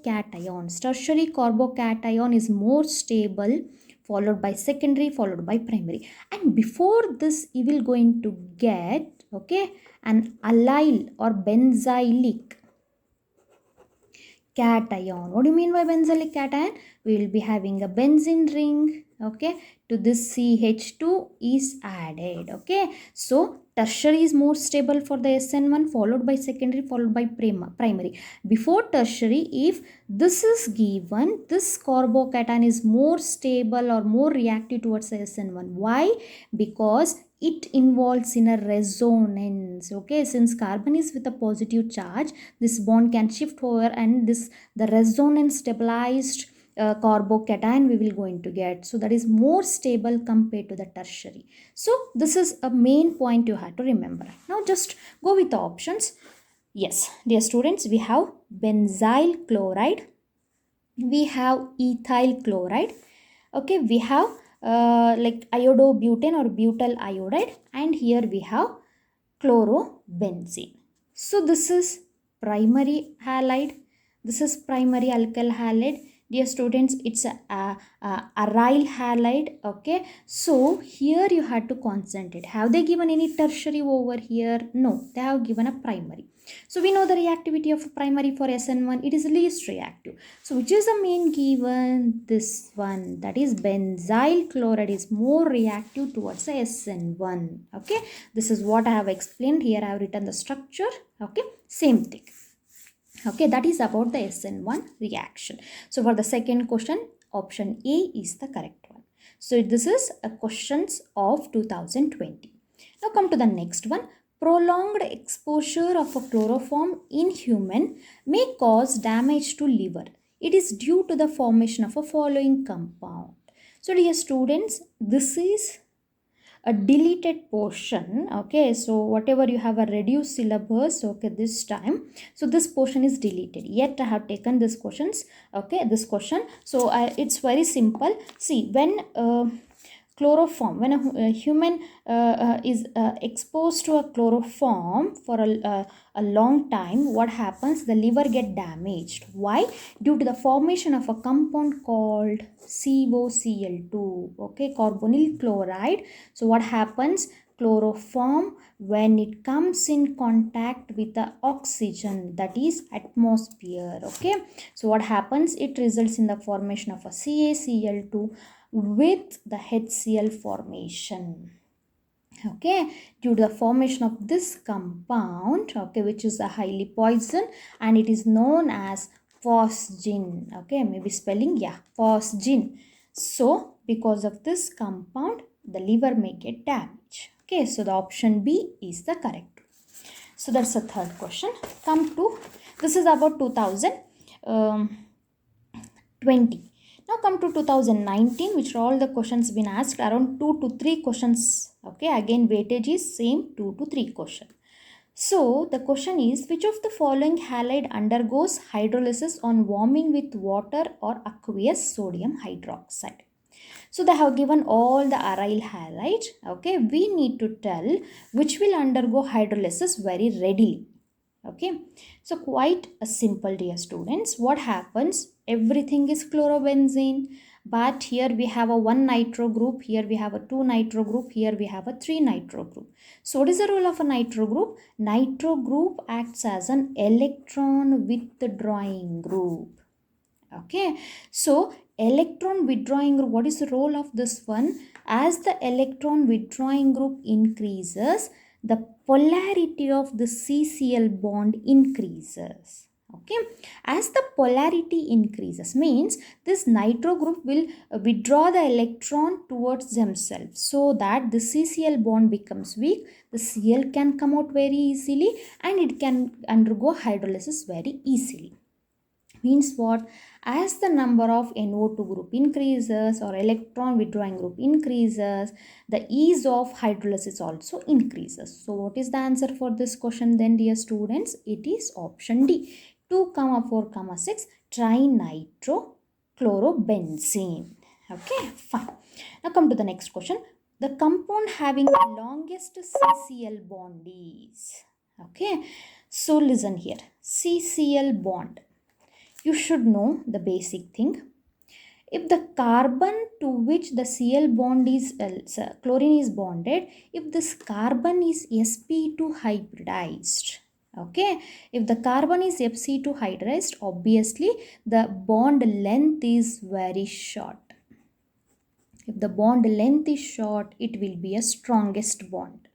carbocations. Tertiary carbocation is more stable, followed by secondary, followed by primary. And before this, you will going to get, okay, an allyl or benzylic cation. What do you mean by benzylic cation? We will be having a benzene ring, okay, to this CH2 is added, okay. So tertiary is more stable for the SN1, followed by secondary, followed by primary. Before tertiary, if this is given, this carbocation is more stable or more reactive towards the SN1. Why? Because it involves in a resonance, okay. Since carbon is with a positive charge, this bond can shift over, and this the resonance stabilized carbocation we will going to get. So that is more stable compared to the tertiary. So this is a main point you have to remember. Now just go with the options. Yes, dear students, we have benzyl chloride, we have ethyl chloride, okay, we have like iodobutane or butyl iodide, and here we have chlorobenzene. So this is primary halide, this is primary alkyl halide. Dear students, it's a aryl halide, okay. So here you had to concentrate. Have they given any tertiary over here? No, they have given a primary. So we know the reactivity of primary for SN1, it is least reactive. So which is the main given? This one, that is benzyl chloride is more reactive towards the SN1, okay. This is what I have explained here. I have written the structure, okay, same thing, okay. That is about the SN1 reaction. So for the second question, option A is the correct one. So this is a questions of 2020. Now come to the next one. Prolonged exposure of a chloroform in human may cause damage to liver. It is due to the formation of a following compound. So dear students, this is a deleted portion, okay. So whatever you have a reduced syllabus, okay, this time, so this portion is deleted. Yet I have taken this questions, okay, this question. So it's very simple. See, when chloroform, when a human is exposed to a chloroform for a long time, what happens? The liver get damaged. Why? Due to the formation of a compound called COCl2, okay, carbonyl chloride. So what happens? Chloroform, when it comes in contact with the oxygen, that is atmosphere, okay. So what happens? It results in the formation of a CaCl2 with the HCl formation, okay, due to the formation of this compound, okay, which is a highly poison, and it is known as phosgene, okay, maybe spelling, yeah, phosgene. So because of this compound, the liver may get damaged, okay. So the option B is the correct. So that's the third question. Come to, this is about 2020. Now come to 2019, which are all the questions been asked, around 2 to 3 questions, okay. Again weightage is same, 2 to 3 questions. So the question is, which of the following halide undergoes hydrolysis on warming with water or aqueous sodium hydroxide? So they have given all the aryl halide, okay. We need to tell which will undergo hydrolysis very readily, okay. So quite a simple, dear students. What happens? Everything is chlorobenzene, but here we have a 1 nitro group, here we have a 2 nitro group, here we have a 3 nitro group. So what is the role of a nitro group? Nitro group acts as an electron withdrawing group, okay. So electron withdrawing group, what is the role of this one? As the electron withdrawing group increases, the polarity of the CCl bond increases, okay. As the polarity increases, means this nitro group will withdraw the electron towards themselves, so that the CCl bond becomes weak, the Cl can come out very easily, and it can undergo hydrolysis very easily. Means what? As the number of NO2 group increases or electron withdrawing group increases, the ease of hydrolysis also increases. So what is the answer for this question then, dear students? It is option D, 2, 4, 6 trinitrochlorobenzene. Okay, fine. Now come to the next question. The compound having the longest CCl bond is, okay. So listen here, CCl bond. you should know the basic thing. If the carbon to which the Cl bond is chlorine is bonded, if this carbon is sp2 hybridized, okay, if the carbon is sp2 hybridized, obviously the bond length is very short. If the bond length is short, it will be a strongest bond.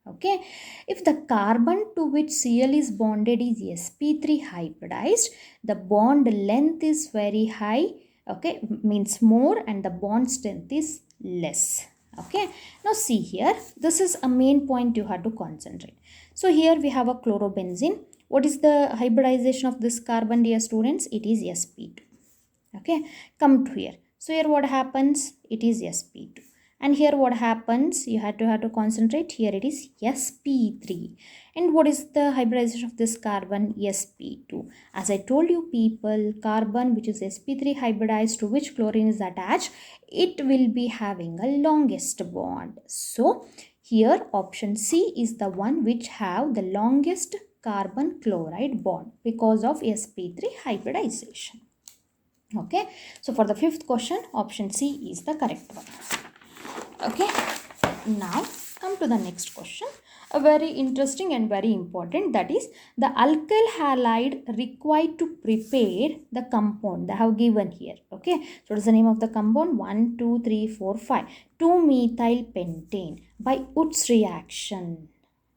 Okay, if the carbon to which Cl is bonded is sp3 hybridized, the bond length is very high, okay, means more, and the bond strength is less. Okay, now see here, this is a main point you have to concentrate. So here we have a chlorobenzene. What is the hybridization of this carbon, dear students? It is sp2. Okay, come to here. So here what happens? It is sp2. And here what happens? You have to concentrate. Here it is sp3. And what is the hybridization of this carbon? sp2. As I told you people, carbon which is sp3 hybridized to which chlorine is attached, it will be having a longest bond. So here option C is the one which have the longest carbon chloride bond because of sp3 hybridization. Okay, so for the fifth question, option C is the correct one. Okay, now come to the next question, a very interesting and very important, that is the alkyl halide required to prepare the compound they have given here. Okay, so what is the name of the compound? 1 2 3 4 5 2-methyl pentane by Wurtz reaction.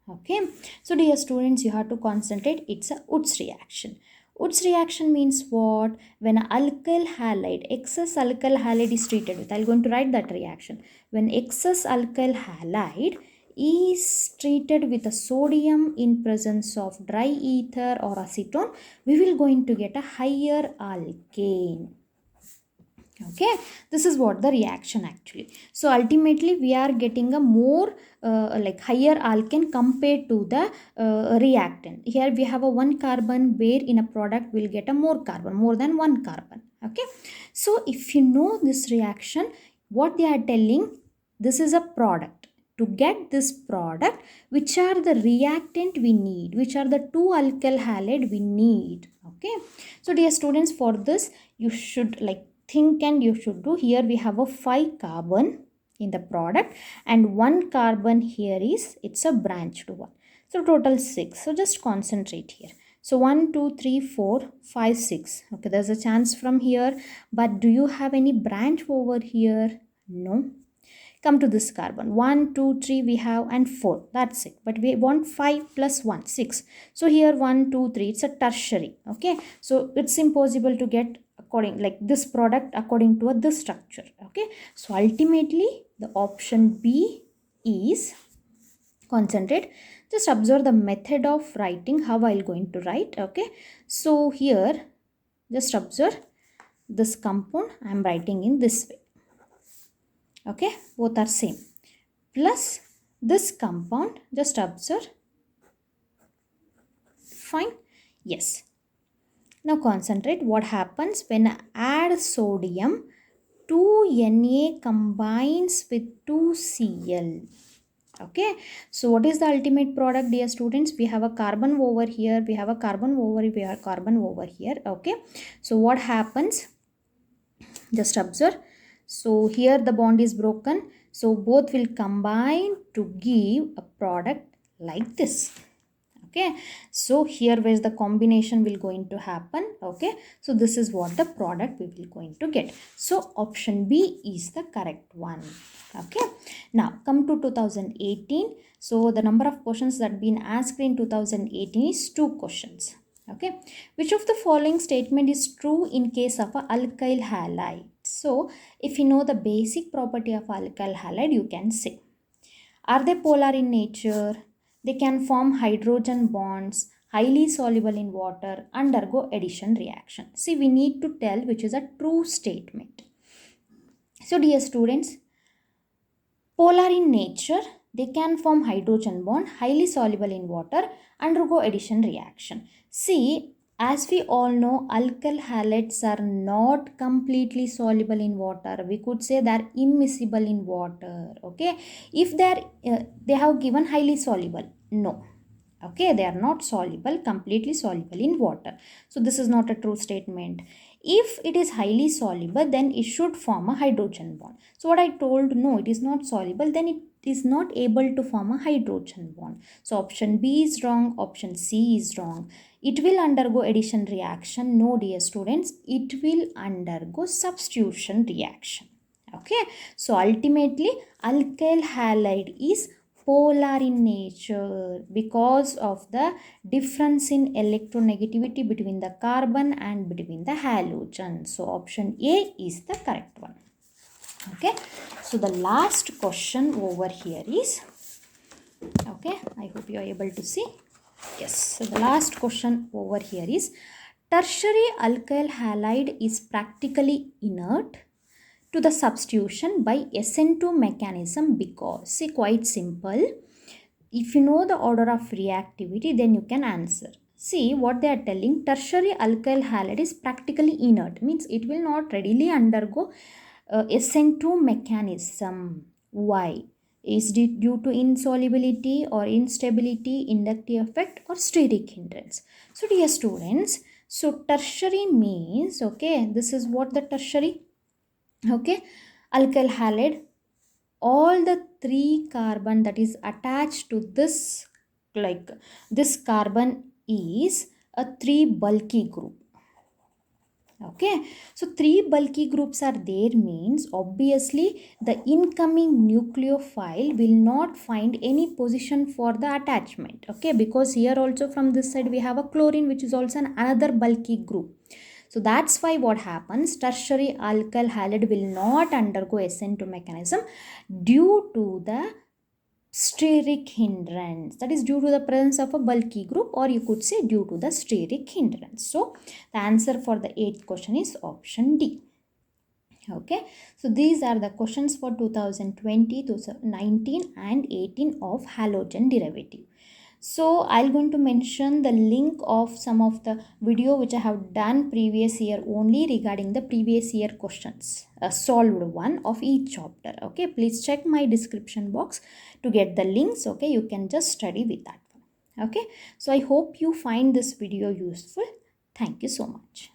Okay, so dear students, you have to concentrate. It's a Wurtz reaction. Wurtz reaction means what? When alkyl halide, excess alkyl halide is treated with, I'm going to write that reaction. When excess alkyl halide is treated with a sodium in presence of dry ether or acetone, we will going to get a higher alkane. Okay, this is what the reaction actually. So ultimately we are getting a more like higher alkane compared to the reactant. Here we have a one carbon, where in a product we'll get a more carbon, more than one carbon. Okay, so if you know this reaction, what they are telling, this is a product. To get this product, which are the reactant we need, which are the two alkyl halide we need. Okay, so dear students, for this you should like think and you should do. Here we have a 5 carbon in the product, and 1 carbon here is, it's a branched one, so total 6. So just concentrate here. So 1 2 3 4 5 6. Okay, there's a chance from here, but do you have any branch over here? No. Come to this carbon, 1 2 3 we have, and 4, that's it, but we want 5 plus 1 6. So here 1 2 3, it's a tertiary. Okay, so it's impossible to get according like this product according to this structure. Okay, so ultimately the option B is, concentrate, just observe the method of writing, how I'll going to write. Okay, so here just observe this compound, I'm writing in this way. Okay, both are same, plus this compound, just observe. Fine, yes. Now concentrate, what happens when I add sodium, 2Na combines with 2Cl. Okay, so what is the ultimate product, dear students? We have a carbon over here, we have a carbon over here, we have carbon over here. Okay, so what happens? Just observe. So here the bond is broken, so both will combine to give a product like this. Okay, so here where the combination will going to happen. Okay, so this is what the product we will going to get. So option B is the correct one. Okay, now come to 2018. So the number of questions that been asked in 2018 is 2 questions. Okay, which of the following statement is true in case of a alkyl halide? So if you know the basic property of alkyl halide, you can say, are they polar in nature? They can form hydrogen bonds, highly soluble in water, undergo addition reaction. See, we need to tell which is a true statement. So dear students, polar in nature, they can form hydrogen bond, highly soluble in water, undergo addition reaction. See, as we all know, alkyl halides are not completely soluble in water. We could say they are immiscible in water. Okay, if they have given highly soluble, no. Okay, they are not soluble, completely soluble in water. So this is not a true statement. If it is highly soluble, then it should form a hydrogen bond. So what I told, no, it is not soluble, then it is not able to form a hydrogen bond. So option B is wrong, option C is wrong. It will undergo addition reaction. No, dear students, it will undergo substitution reaction. Okay, so ultimately alkyl halide is polar in nature because of the difference in electronegativity between the carbon and between the halogen. So option A is the correct one. Okay, so the last question over here is, okay, I hope you are able to see. Yes, so the last question over here is, tertiary alkyl halide is practically inert to the substitution by SN2 mechanism because, see, quite simple. If you know the order of reactivity, then you can answer. See what they are telling, tertiary alkyl halide is practically inert, means it will not readily undergo SN2 mechanism. Why? Is it due to insolubility or instability, inductive effect, or steric hindrance? So dear students, so tertiary means, okay, this is what the tertiary, okay, alkyl halide, all the three carbon that is attached to this, like this carbon is a three bulky group. Okay, so three bulky groups are there means obviously the incoming nucleophile will not find any position for the attachment. Okay, because here also from this side we have a chlorine, which is also another bulky group. So that's why what happens, tertiary alkyl halide will not undergo SN2 mechanism due to the steric hindrance, that is due to the presence of a bulky group, or you could say due to the steric hindrance. So the answer for the 8th question is option D. Okay, so these are the questions for 2020, 2019 and 18 of halogen derivative. So I'm going to mention the link of some of the video which I have done previous year only regarding the previous year questions, solved one of each chapter. Okay, please check my description box to get the links. Okay, you can just study with that one. Okay, so I hope you find this video useful. Thank you so much.